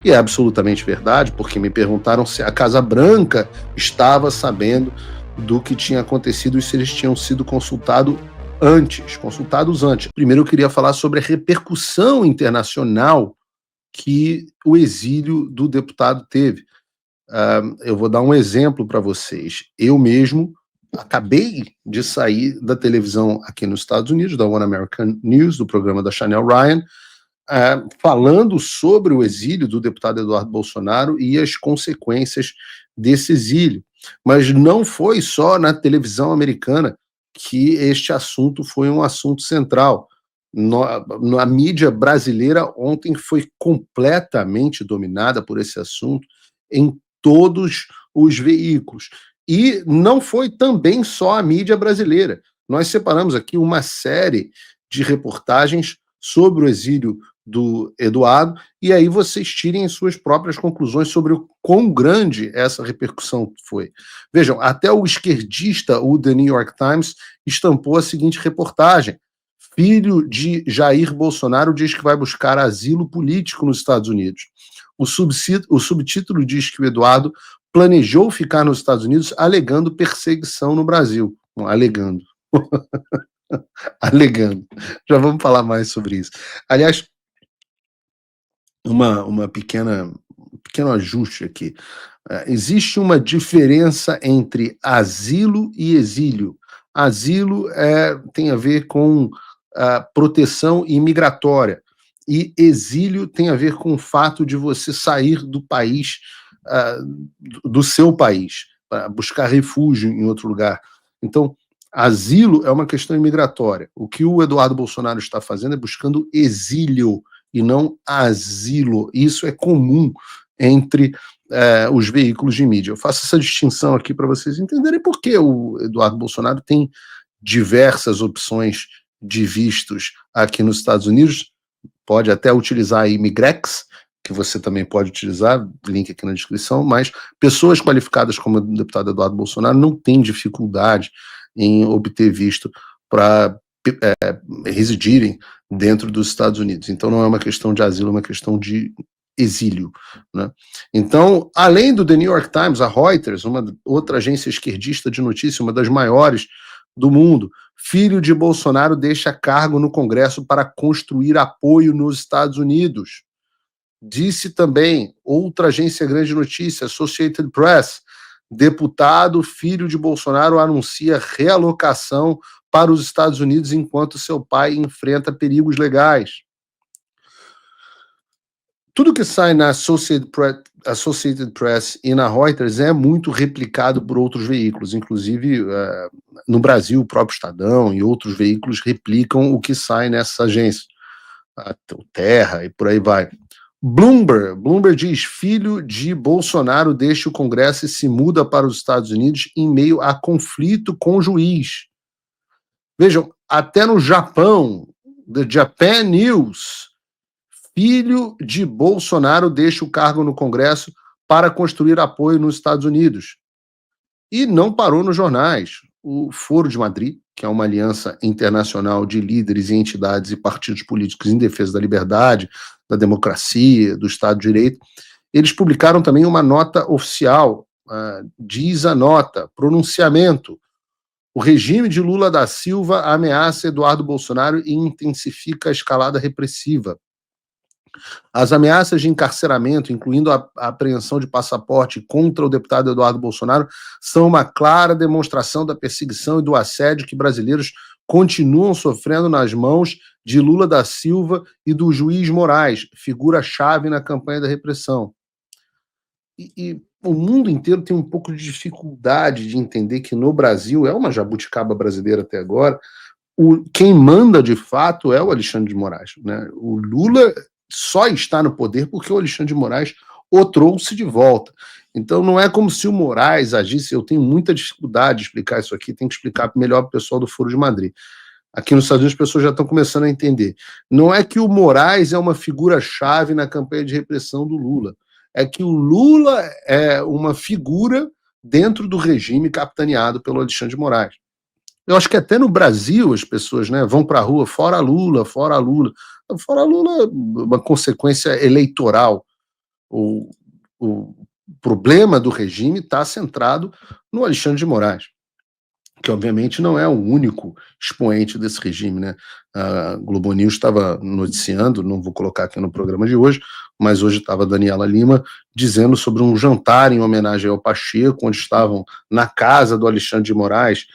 E é absolutamente verdade, porque me perguntaram se a Casa Branca estava sabendo do que tinha acontecido e se eles tinham sido consultados antes. Primeiro eu queria falar sobre a repercussão internacional que o exílio do deputado teve. Eu vou dar um exemplo para vocês. Eu mesmo acabei de sair da televisão aqui nos Estados Unidos, da One American News, do programa da Chanel Ryan, falando sobre o exílio do deputado Eduardo Bolsonaro e as consequências desse exílio. Mas não foi só na televisão americana que este assunto foi um assunto central. Na mídia brasileira ontem foi completamente dominada por esse assunto em todos os veículos. E não foi também só a mídia brasileira. Nós separamos aqui uma série de reportagens sobre o exílio do Eduardo, e aí vocês tirem as suas próprias conclusões sobre o quão grande essa repercussão foi. Vejam, até o esquerdista, o The New York Times, estampou a seguinte reportagem: filho de Jair Bolsonaro diz que vai buscar asilo político nos Estados Unidos. O subtítulo diz que o Eduardo planejou ficar nos Estados Unidos alegando perseguição no Brasil. Alegando. Alegando. Já vamos falar mais sobre isso. Aliás, um pequeno ajuste aqui. Existe uma diferença entre asilo e exílio. Asilo tem a ver com proteção imigratória, e exílio tem a ver com o fato de você sair do país, do seu país, para buscar refúgio em outro lugar. Então, asilo é uma questão imigratória. O que o Eduardo Bolsonaro está fazendo é buscando exílio e não asilo. Isso é comum entre os veículos de mídia. Eu faço essa distinção aqui para vocês entenderem por que o Eduardo Bolsonaro tem diversas opções de vistos aqui nos Estados Unidos. Pode até utilizar a Imigrex, que você também pode utilizar, link aqui na descrição, mas pessoas qualificadas como o deputado Eduardo Bolsonaro não têm dificuldade em obter visto para residirem dentro dos Estados Unidos. Então não é uma questão de asilo, é uma questão de exílio, né? Então, além do The New York Times, a Reuters, uma outra agência esquerdista de notícia, uma das maiores do mundo, filho de Bolsonaro deixa cargo no Congresso para construir apoio nos Estados Unidos. Disse também outra agência grande de notícia, Associated Press, deputado filho de Bolsonaro anuncia realocação para os Estados Unidos enquanto seu pai enfrenta perigos legais. Tudo que sai na Associated Press e na Reuters é muito replicado por outros veículos, inclusive no Brasil, o próprio Estadão e outros veículos replicam o que sai nessa agência. O Terra e por aí vai. Bloomberg diz: filho de Bolsonaro deixa o Congresso e se muda para os Estados Unidos em meio a conflito com o juiz. Vejam, até no Japão, The Japan News, filho de Bolsonaro deixa o cargo no Congresso para construir apoio nos Estados Unidos. E não parou nos jornais. O Foro de Madrid, que é uma aliança internacional de líderes e entidades e partidos políticos em defesa da liberdade, da democracia, do Estado de Direito, eles publicaram também uma nota oficial. Diz a nota: pronunciamento. O regime de Lula da Silva ameaça Eduardo Bolsonaro e intensifica a escalada repressiva. As ameaças de encarceramento, incluindo a apreensão de passaporte contra o deputado Eduardo Bolsonaro, são uma clara demonstração da perseguição e do assédio que brasileiros continuam sofrendo nas mãos de Lula da Silva e do juiz Moraes, figura-chave na campanha da repressão. E o mundo inteiro tem um pouco de dificuldade de entender que no Brasil, é uma jabuticaba brasileira até agora, quem manda de fato é o Alexandre de Moraes, né? O Lula só está no poder porque o Alexandre de Moraes o trouxe de volta. Então não é como se o Moraes agisse. Eu tenho muita dificuldade de explicar isso aqui, tenho que explicar melhor para o pessoal do Foro de Madrid. Aqui nos Estados Unidos as pessoas já estão começando a entender. Não é que o Moraes é uma figura-chave na campanha de repressão do Lula. É que o Lula é uma figura dentro do regime capitaneado pelo Alexandre de Moraes. Eu acho que até no Brasil as pessoas, né, vão para a rua, fora Lula, fora Lula. Fora Lula, uma consequência eleitoral. o problema do regime está centrado no Alexandre de Moraes, que obviamente não é o único expoente desse regime, né? A Globo News estava noticiando, não vou colocar aqui no programa de hoje, mas hoje estava a Daniela Lima dizendo sobre um jantar em homenagem ao Pacheco, onde estavam na casa do Alexandre de Moraes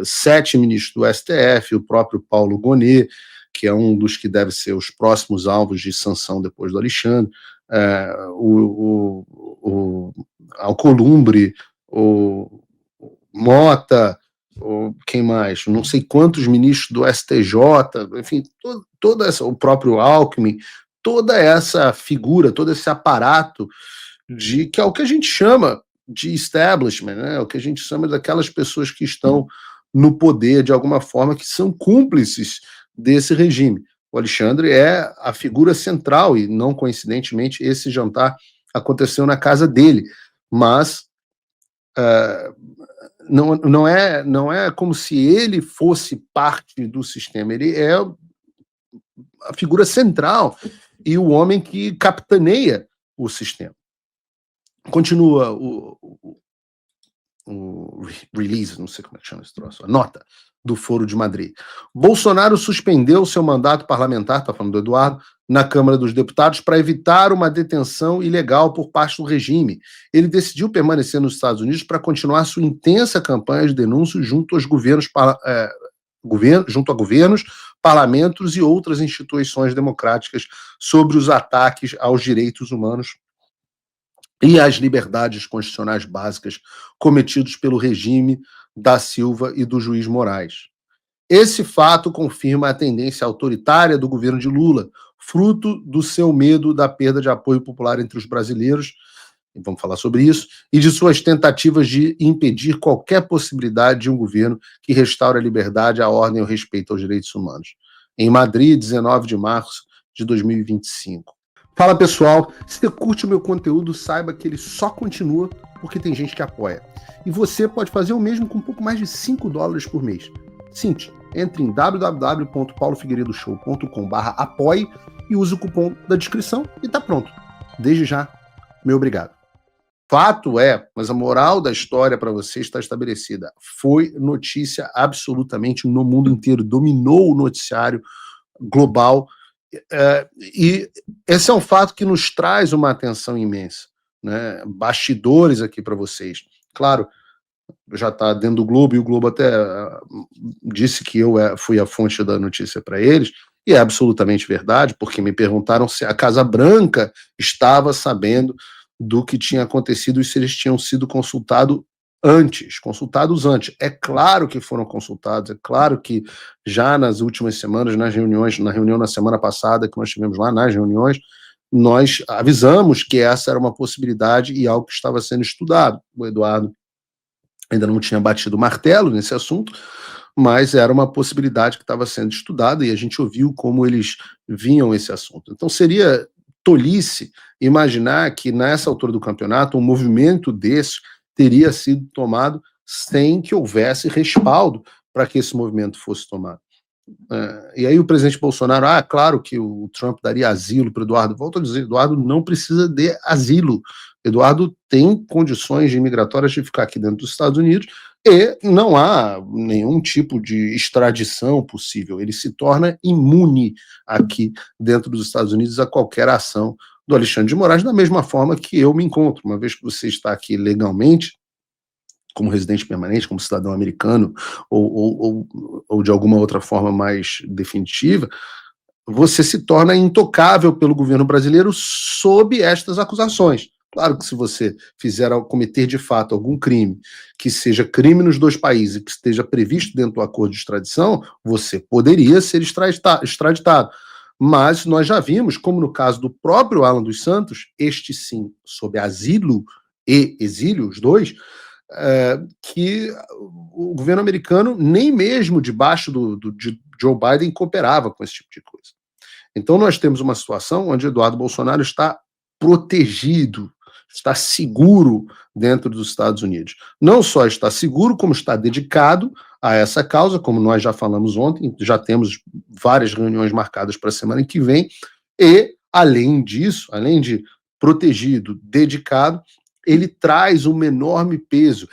7 ministros do STF, o próprio Paulo Gonet, que é um dos que deve ser os próximos alvos de sanção depois do Alexandre, o Alcolumbre, o Mota, quem mais? Não sei quantos ministros do STJ, enfim, toda essa, o próprio Alckmin, toda essa figura, todo esse aparato de que é o que a gente chama de establishment, né? O que a gente chama daquelas pessoas que estão no poder de alguma forma, que são cúmplices desse regime. O Alexandre é a figura central e, não coincidentemente, esse jantar aconteceu na casa dele, mas não é como se ele fosse parte do sistema, ele é a figura central e o homem que capitaneia o sistema. Continua o release, não sei como é que chama esse troço, a nota do Foro de Madrid. Bolsonaro suspendeu seu mandato parlamentar, está falando do Eduardo, na Câmara dos Deputados para evitar uma detenção ilegal por parte do regime. Ele decidiu permanecer nos Estados Unidos para continuar sua intensa campanha de denúncias junto aos junto a governos, parlamentos e outras instituições democráticas sobre os ataques aos direitos humanos e às liberdades constitucionais básicas cometidos pelo regime da Silva e do juiz Moraes. Esse fato confirma a tendência autoritária do governo de Lula, fruto do seu medo da perda de apoio popular entre os brasileiros, e vamos falar sobre isso, e de suas tentativas de impedir qualquer possibilidade de um governo que restaure a liberdade, a ordem e o respeito aos direitos humanos. Em Madrid, 19 de março de 2025. Fala pessoal, se você curte o meu conteúdo, saiba que ele só continua porque tem gente que apoia. E você pode fazer o mesmo com um pouco mais de $5 por mês. Simples, entre em www.paulofigueiredoshow.com/apoie e use o cupom da descrição e tá pronto. Desde já, meu obrigado. Fato é, mas a moral da história para você está estabelecida. Foi notícia absolutamente no mundo inteiro, dominou o noticiário global. E esse é um fato que nos traz uma atenção imensa, né? Bastidores aqui para vocês. Claro, já está dentro do Globo, e o Globo até disse que eu fui a fonte da notícia para eles, e é absolutamente verdade, porque me perguntaram se a Casa Branca estava sabendo do que tinha acontecido e se eles tinham sido consultados antes. É claro que foram consultados, é claro que já nas últimas semanas, nas reuniões, na reunião na semana passada que nós tivemos lá, nas reuniões, nós avisamos que essa era uma possibilidade e algo que estava sendo estudado. O Eduardo ainda não tinha batido o martelo nesse assunto, mas era uma possibilidade que estava sendo estudada e a gente ouviu como eles viam esse assunto. Então seria tolice imaginar que nessa altura do campeonato um movimento desse teria sido tomado sem que houvesse respaldo para que esse movimento fosse tomado. E aí o presidente Bolsonaro, claro que o Trump daria asilo para o Eduardo. Volto a dizer, Eduardo não precisa de asilo. Eduardo tem condições imigratórias de ficar aqui dentro dos Estados Unidos e não há nenhum tipo de extradição possível. Ele se torna imune aqui dentro dos Estados Unidos a qualquer ação do Alexandre de Moraes, da mesma forma que eu me encontro. Uma vez que você está aqui legalmente, como residente permanente, como cidadão americano, ou de alguma outra forma mais definitiva, você se torna intocável pelo governo brasileiro sob estas acusações. Claro que se você cometer de fato algum crime que seja crime nos dois países e que esteja previsto dentro do acordo de extradição, você poderia ser extraditado. Mas nós já vimos, como no caso do próprio Alan dos Santos, este sim, sob asilo e exílio, os dois, que o governo americano, nem mesmo debaixo de Joe Biden, cooperava com esse tipo de coisa. Então nós temos uma situação onde Eduardo Bolsonaro está protegido, está seguro dentro dos Estados Unidos. Não só está seguro, como está dedicado a essa causa, como nós já falamos ontem, já temos várias reuniões marcadas para a semana que vem, e, além disso, além de protegido, dedicado, ele traz um enorme peso.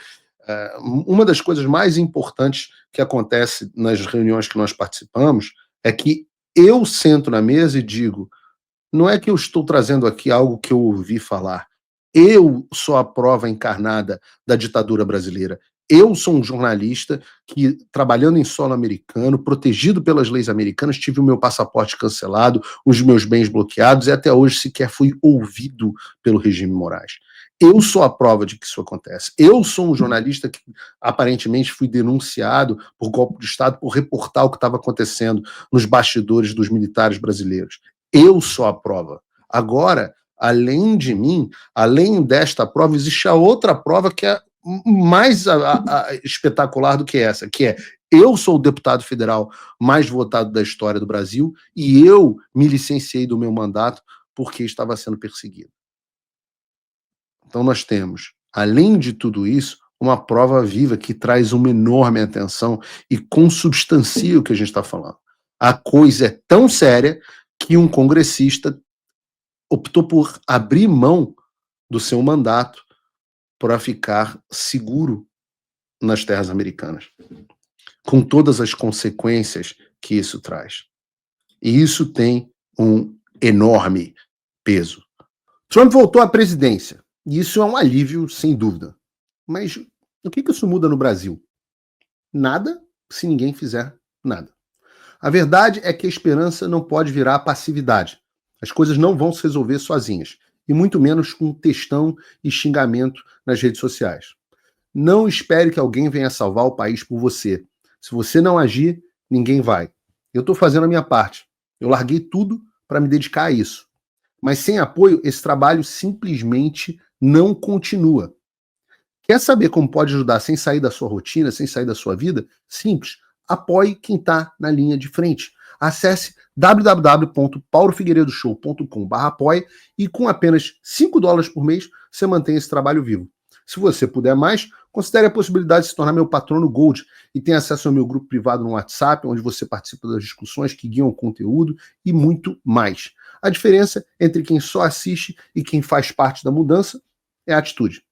Uma das coisas mais importantes que acontece nas reuniões que nós participamos é que eu sento na mesa e digo, não é que eu estou trazendo aqui algo que eu ouvi falar, eu sou a prova encarnada da ditadura brasileira. Eu sou um jornalista que, trabalhando em solo americano, protegido pelas leis americanas, tive o meu passaporte cancelado, os meus bens bloqueados e até hoje sequer fui ouvido pelo regime Moraes. Eu sou a prova de que isso acontece. Eu sou um jornalista que aparentemente fui denunciado por golpe de Estado por reportar o que estava acontecendo nos bastidores dos militares brasileiros. Eu sou a prova. Agora, além de mim, além desta prova, existe a outra prova que é mais espetacular do que essa, que é eu sou o deputado federal mais votado da história do Brasil e eu me licenciei do meu mandato porque estava sendo perseguido. Então nós temos, além de tudo isso, uma prova viva que traz uma enorme atenção e consubstancia o que a gente está falando. A coisa é tão séria que um congressista optou por abrir mão do seu mandato para ficar seguro nas terras americanas, com todas as consequências que isso traz. E isso tem um enorme peso. Trump voltou à presidência, e isso é um alívio, sem dúvida. Mas o que isso muda no Brasil? Nada, se ninguém fizer nada. A verdade é que a esperança não pode virar passividade. As coisas não vão se resolver sozinhas, e muito menos com textão e xingamento nas redes sociais. Não espere que alguém venha salvar o país por você. Se você não agir, ninguém vai. Eu estou fazendo a minha parte. Eu larguei tudo para me dedicar a isso. Mas sem apoio, esse trabalho simplesmente não continua. Quer saber como pode ajudar sem sair da sua rotina, sem sair da sua vida? Simples. Apoie quem está na linha de frente. Acesse www.paulofigueiredoshow.com/apoie e com apenas $5 por mês você mantém esse trabalho vivo. Se você puder mais, considere a possibilidade de se tornar meu patrono Gold e tenha acesso ao meu grupo privado no WhatsApp, onde você participa das discussões que guiam o conteúdo e muito mais. A diferença entre quem só assiste e quem faz parte da mudança é a atitude.